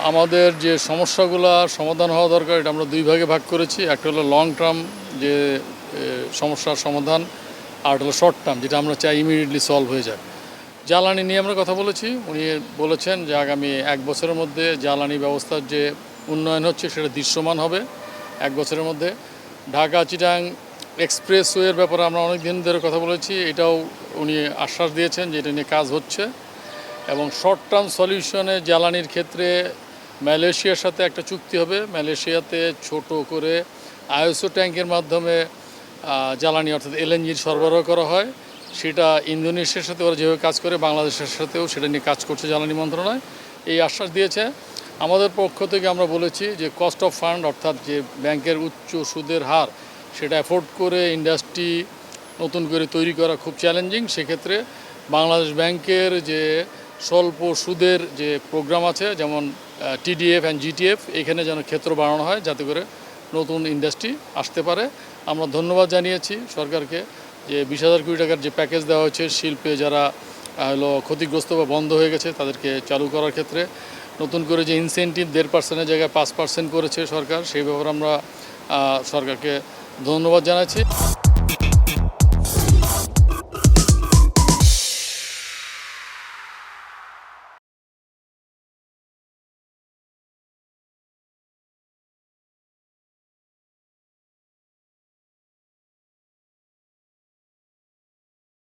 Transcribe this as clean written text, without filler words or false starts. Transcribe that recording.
আমাদের যে সমস্যাগুলো সমাধান হওয়া দরকার এটা আমরা দুই ভাগে ভাগ করেছি। একটা হলো লং টার্ম যে সমস্যার সমাধান, আর হলো শর্ট টার্ম যেটা আমরা চাই ইমিডিয়েটলি সলভ হয়ে যায়। জ্বালানি নিয়ে আমরা কথা বলেছি। উনি বলেছেন যে আগামী 1 বছরের মধ্যে জ্বালানি ব্যবস্থার যে উন্নয়ন হচ্ছে সেটা দৃশ্যমান হবে 1 বছরের মধ্যে। ঢাকা চিটাং এক্সপ্রেসওয়ের ব্যাপারে আমরা অনেক দিন ধরে কথা বলেছি, এটাও উনি আশ্বাস দিয়েছেন যে এটা নিয়ে কাজ হচ্ছে। এবং শর্ট টার্ম সলিউশনে জ্বালানির ক্ষেত্রে মালয়েশিয়ার সাথে একটা চুক্তি হবে। মালয়েশিয়াতে ছোট করে আইএসও ট্যাঙ্কের মাধ্যমে জ্বালানি অর্থাৎ এলএনজির সরবরাহ করা হয়। সেটা ইন্দোনেশিয়ার সাথে ওরা যেভাবে কাজ করে বাংলাদেশের সাথেও সেটা নিয়ে কাজ করছে জ্বালানি মন্ত্রণালয়, এই আশ্বাস দিয়েছে। আমাদের পক্ষ থেকে আমরা বলেছি যে কস্ট অফ ফান্ড অর্থাৎ যে ব্যাংকের উচ্চ সুদের হার সেটা অ্যাফোর্ড করে ইন্ডাস্ট্রি নতুন করে তৈরি করা খুব চ্যালেঞ্জিং। সেক্ষেত্রে বাংলাদেশ ব্যাংকের যে স্বল্প সুদের যে প্রোগ্রাম আছে যেমন টিডিএফ অ্যান্ড জিটিএফ, এখানে যেন ক্ষেত্র বাড়ানো হয় যাতে করে নতুন ইন্ডাস্ট্রি আসতে পারে। আমরা ধন্যবাদ জানিয়েছি সরকারকে যে 20,000 কোটি টাকার যে প্যাকেজ দেওয়া হয়েছে শিল্পে যারা ক্ষতিগ্রস্ত বা বন্ধ হয়ে গেছে তাদেরকে চালু করার ক্ষেত্রে। নতুন করে যে ইনসেন্টিভ 1.5%-এর জায়গায় 5% করেছে সরকার, সেই ব্যাপারে আমরা সরকারকে ধন্যবাদ জানাচ্ছি।